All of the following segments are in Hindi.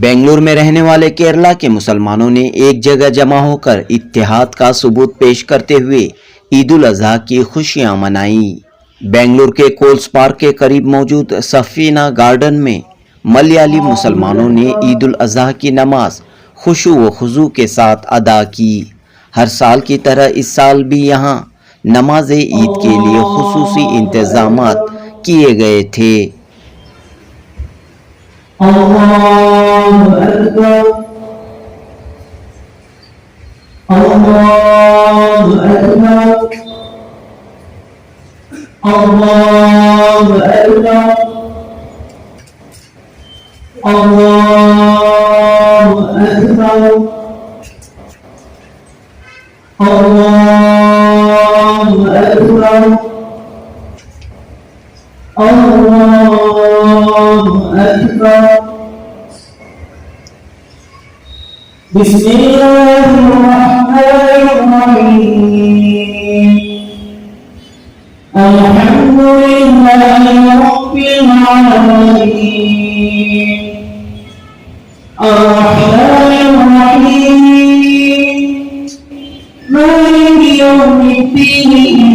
बेंगलुरु में रहने वाले केरला के मुसलमानों ने एक जगह जमा होकर इत्तेहाद का सबूत पेश करते हुए ईद उल अजहा की खुशियां मनाई। बेंगलुरु के कोल्स पार्क के करीब मौजूद सफीना गार्डन में मलयाली मुसलमानों ने ईद उल अजहा की नमाज खुशू व खुजू के साथ अदा की। हर साल की तरह इस साल भी यहाँ नमाज ईद के लिए खुसूसी इंतजामात किए गए थे। Allahu Akbar, Allahu Akbar, Allahu Akbar, Allahu Akbar, Allahu Akbar, Allahu Akbar. Bismillahirrahmanirrahim. Alhamdulillahi Rabbil Alamin. Ar-Rahmanir-Rahim. Maliki Yawmiddin.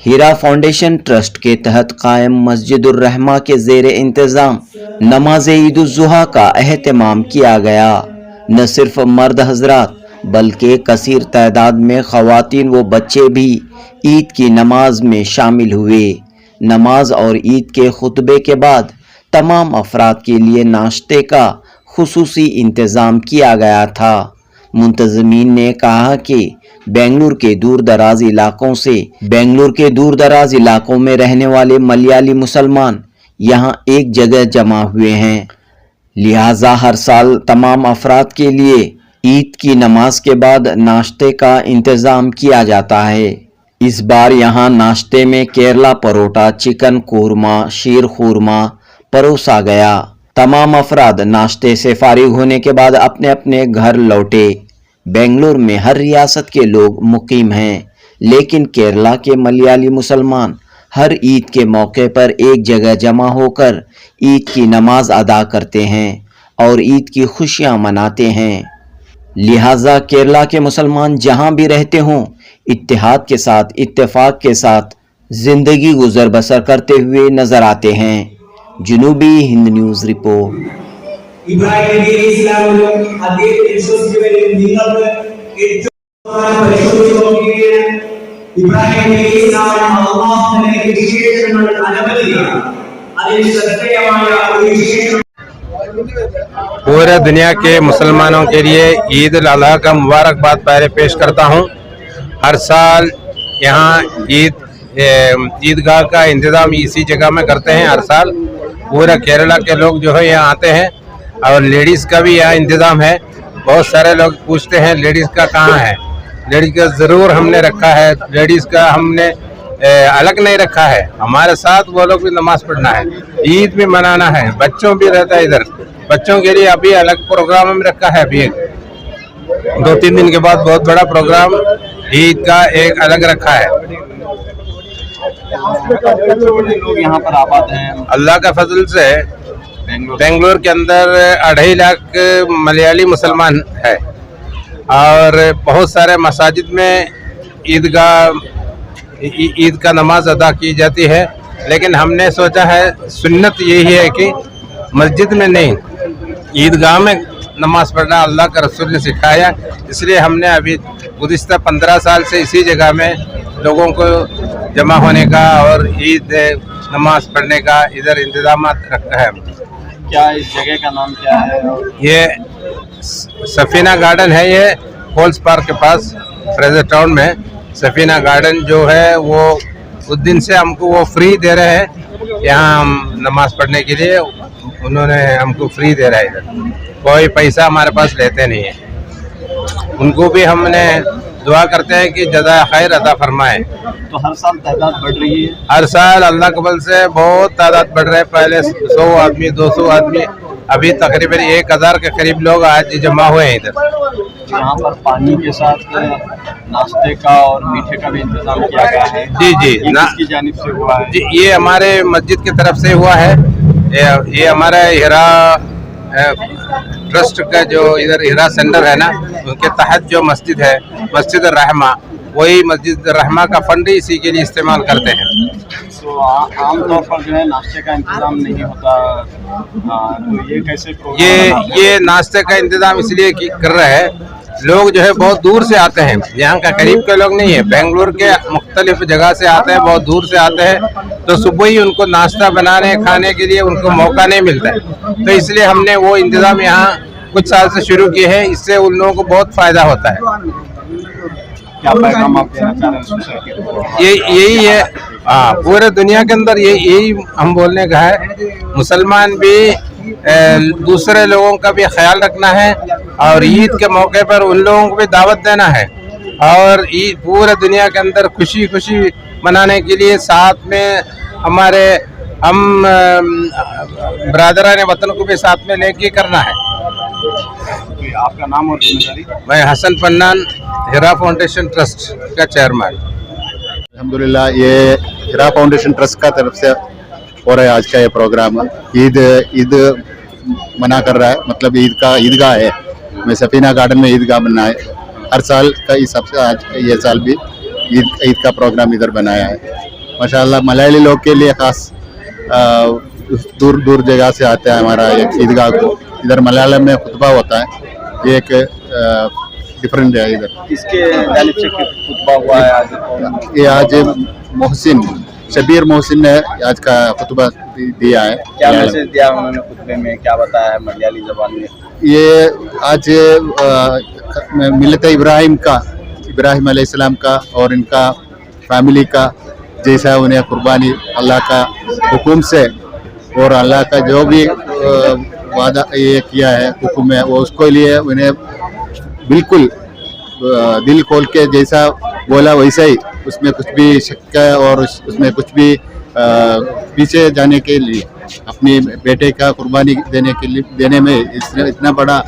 हीरा फाउंडेशन ट्रस्ट के तहत कायम मस्जिदुर रहमा के ज़ेर इंतज़ाम नमाज ईद उल ज़ुहा का एहतमाम किया गया। न सिर्फ मर्द हजरात बल्कि कसीर तादाद में ख़वातीन व बच्चे भी ईद की नमाज में शामिल हुए। नमाज और ईद के खुतबे के बाद तमाम अफराद के लिए नाश्ते का खुसूसी इंतज़ाम किया गया था। मुंतज़मीन ने कहा कि बेंगलुरु के दूर दराज इलाकों में रहने वाले मलयाली मुसलमान यहाँ एक जगह जमा हुए हैं, लिहाजा हर साल तमाम अफराद के लिए ईद की नमाज के बाद नाश्ते का इंतज़ाम किया जाता है। इस बार यहाँ नाश्ते में केरला परोठा, चिकन कोरमा, शीर खुरमा परोसा गया। तमाम अफराद नाश्ते से फारिग होने के बाद अपने अपने घर लौटे। बेंगलुरु में हर रियासत के लोग मुकीम हैं, लेकिन केरला के मलयाली मुसलमान हर ईद के मौके पर एक जगह जमा होकर ईद की नमाज अदा करते हैं और ईद की खुशियां मनाते हैं। लिहाजा केरला के मुसलमान जहां भी रहते हों इत्तेहाद के साथ, इत्तेफाक के साथ जिंदगी गुजर बसर करते हुए नजर आते हैं। जुनूबी हिंद न्यूज़ रिपोर्ट। ഇബ്രാഹിം നബി ഇസ്ലാമിലും അദ്ദേഹത്തെ വിശ്വസിച്ചവരിലും നിങ്ങൾക്ക് ഏറ്റവും പരിശോധിച്ചു നോക്കുകയാണ്. ഇബ്രാഹിം നബി ഇസ്ലാമിൽ അല്ലാഹു നൽകിയ വിശേഷങ്ങൾ അനവധിയാണ്. അതിൽ ശ്രദ്ധേയമായ ഒരു വിശേഷം पूरे दुनिया के मुसलमानों के लिए ईद उल अजहा का मुबारकबाद पहले पेश करता हूं। हर साल यहाँ ईदगाह का इंतज़ाम इसी जगह में करते हैं। हर साल पूरा केरला के लोग जो है यहाँ आते हैं और लेडीज़ का भी यहाँ इंतज़ाम है। बहुत सारे लोग पूछते हैं लेडीज़ का कहाँ है। लेडीज़ का ज़रूर हमने रखा है, लेडीज़ का हमने अलग नहीं रखा है। हमारे साथ वो लोग भी नमाज पढ़ना है, ईद भी मनाना है। बच्चों भी रहता है इधर, बच्चों के लिए अभी अलग प्रोग्राम में रखा है। अभी 2-3 दिन के बाद बहुत बड़ा प्रोग्राम ईद का एक अलग रखा है। लोग यहाँ पर आबाद हैं। अल्लाह का फजल से बेंगलुरु के अंदर 2.5 लाख मलयाली मुसलमान है और बहुत सारे मसाजिद में ईद का नमाज अदा की जाती है। लेकिन हमने सोचा है सुन्नत यही है कि मस्जिद में नहीं, ईदगाह में नमाज पढ़ना अल्लाह का रसूल ने सिखाया। इसलिए हमने अभी गुज़िश्ता 15 साल से इसी जगह में लोगों को जमा होने का और ईद नमाज पढ़ने का इधर इंतजाम रखा है। क्या इस जगह का नाम क्या है? ये सफीना गार्डन है, ये कोल्स पार्क के पास फ्रेजर टाउन में। सफीना गार्डन जो है वो उस दिन से हमको वो फ्री दे रहे हैं। यहाँ हम नमाज पढ़ने के लिए उन्होंने हमको फ्री दे रहा है। इधर कोई पैसा हमारे पास लेते नहीं है। उनको भी हमने दुआ करते हैं कि जज़ा खैर अता फरमाए। तो हर साल तादाद बढ़ रही है। हर साल अल्लाह के फल से बहुत तादाद बढ़ रहे हैं। पहले 100 आदमी 200 आदमी, अभी तकरीबन 1000 के करीब लोग आज जमा हुए हैं इधर। यहाँ पर पानी के साथ नाश्ते का और मीठे का भी इंतजाम किया गया है। जी जी ये किसकी जानिब से हुआ है? जी, ये हमारे मस्जिद की तरफ से हुआ है। ये हमारा हिरा ट्रस्ट का जो इधर हिरा सेंटर है ना, उनके तहत जो मस्जिद है, मस्जिद रहमा, वही मस्जिद रहमा का फंड इसी के लिए इस्तेमाल करते हैं। तो आमतौर पर जो है नाश्ते का इंतजाम नहीं होता, तो ये कैसे प्रोग्राम? ये नाश्ते का इंतजाम इसलिए कर रहे हैं, लोग जो है बहुत दूर से आते हैं, यहाँ का करीब के लोग नहीं है, बेंगलुरु के मुख्तलिफ जगह से आते हैं, बहुत दूर से आते हैं। तो सुबह ही उनको नाश्ता बनाने खाने के लिए उनको मौका नहीं मिलता है, तो इसलिए हमने वो इंतजाम यहाँ कुछ साल से शुरू किए हैं। इससे उन लोगों को बहुत फायदा होता है। क्या पैगाम आप देना चाह रहे हैं सोसाइटी को? यही है, हाँ, पूरे दुनिया के अंदर यही हम बोलने का है। मुसलमान भी दूसरे लोगों का भी ख्याल रखना है और ईद के मौके पर उन लोगों को भी दावत देना है, और ईद पूरे दुनिया के अंदर खुशी खुशी मनाने के लिए साथ में हम ब्रादरान वतन को भी साथ में लेके करना है। आपका नाम और जिम्मेदारी? मैं हसन पन्नान, हिरा फाउंडेशन ट्रस्ट का चेयरमैन। अल्हम्दुलिल्लाह, ये हिरा फाउंडेशन ट्रस्ट का तरफ से हो रहा है आज का ये प्रोग्राम। ईद मना कर रहा है, मतलब ईदगाह है। मैं सफीना गार्डन में ईदगाह बना है। हर साल का हिसाब से आज ये साल भी ईद का प्रोग्राम इधर बनाया है। माशाल्लाह, मलयाली लोग के लिए खास दूर दूर जगह से आते हैं हमारा एक ईदगाह को। इधर मलयालम में खुतबा होता है, ये एक डिफरेंट है इधर। किसके जानिब से खुतबा हुआ है आज? ये आज शबीर मोहसिन ने आज का खुतबा दिया है। क्या मैसेज दिया उन्होंने खुतबे में, क्या बताया है मलयाली जबान में? ये आज मिल्लत इब्राहिम अलैहिस्सलाम का और इनका फैमिली का जैसा उन्हें कुर्बानी अल्लाह का हुक्म से और अल्लाह का जो भी वादा ये किया है हुक्म है, वो उसको लिए उन्हें बिल्कुल दिल खोल के जैसा बोला वैसा ही, उसमें कुछ भी शक और उसमें कुछ भी पीछे जाने के लिए, अपनी बेटे का कुर्बानी देने में इतना बड़ा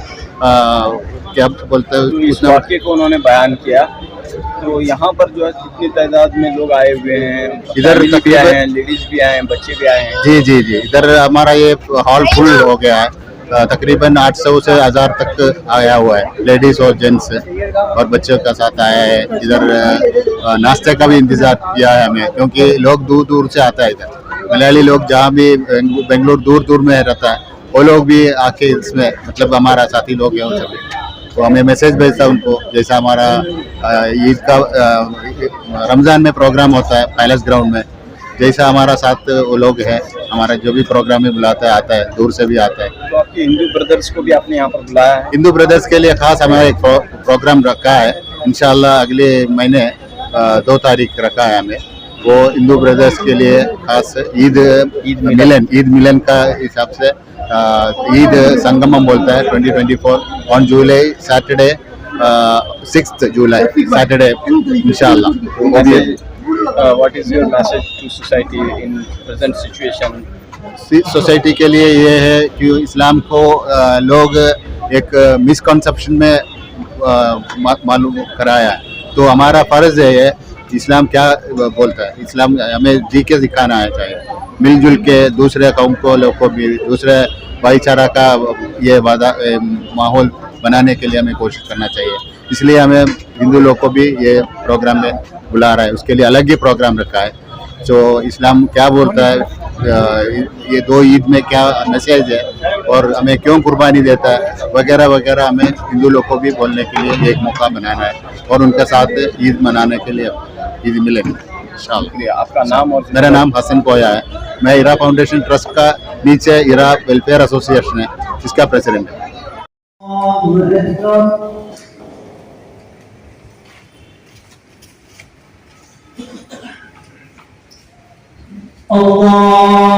क्या बोलते हैं, तो इस वाक़े को उन्होंने बयान किया। तो यहाँ पर जो है कितनी तादाद में लोग आए हुए हैं? इधर भी आए हैं, लेडीज भी आए हैं, बच्चे भी आए हैं। जी जी जी, इधर हमारा ये हॉल फुल हो गया है। तकरीबन 800 से 1000 तक आया हुआ है, लेडीज और जेंट्स और बच्चों का साथ आया है। इधर नाश्ते का भी इंतजार किया है हमें, क्योंकि लोग दूर दूर से आता है इधर। मलयाली लोग जहाँ भी बेंगलुरु दूर दूर में रहता है, वो लोग भी आके इसमें, मतलब हमारा साथी लोग हैं वो सभी, तो हमें मैसेज भेजता है उनको। जैसा हमारा ईद का रमज़ान में प्रोग्राम होता है पैलेस ग्राउंड में, जैसा हमारा साथ वो लोग हैं, हमारा जो भी प्रोग्राम में बुलाता है आता है, दूर से भी आता है। तो आपके हिंदू ब्रदर्स को भी आपने यहाँ पर बुलाया है? हिंदू ब्रदर्स के लिए खास हमारा एक प्रोग्राम रखा है, इंशाल्लाह अगले महीने 2 तारीख रखा है हमें। वो हिंदू ब्रदर्स के लिए खास ईद मिलन का हिसाब से ईद संगमम बोलता है 2024 on July Saturday 6th July Saturday इंशाल्लाह। What is your message to society in present situation? Society के लिए ये है कि इस्लाम को लोग एक मिसकॉन्सेप्शन में मालूम कराया है, तो हमारा फ़र्ज़ है ये इस्लाम क्या बोलता है। इस्लाम हमें जी के दिखाना है, चाहिए मिलजुल के दूसरे कौम को लोग को भी दूसरे भाईचारा का ये माहौल बनाने के लिए हमें कोशिश करना चाहिए। इसलिए हमें हिंदू लोग को भी ये प्रोग्राम में बुला रहा है, उसके लिए अलग ही प्रोग्राम रखा है। जो इस्लाम क्या बोलता है, ये 2 ईद में क्या मैसेज है और हमें क्यों कुर्बानी देता है वगैरह वगैरह, हमें हिंदू लोग को भी बोलने के लिए एक मौका बनाना है और उनके साथ ईद मनाने के लिए ईद मिलेंगे इंशाअल्लाह। आपका नाम? और मेरा नाम हसन कोया है। मैं हिरा फाउंडेशन ट्रस्ट का नीचे हिरा वेलफेयर एसोसिएशन है, इसका प्रेसिडेंट है। Allah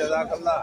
जज़ाकल्लाह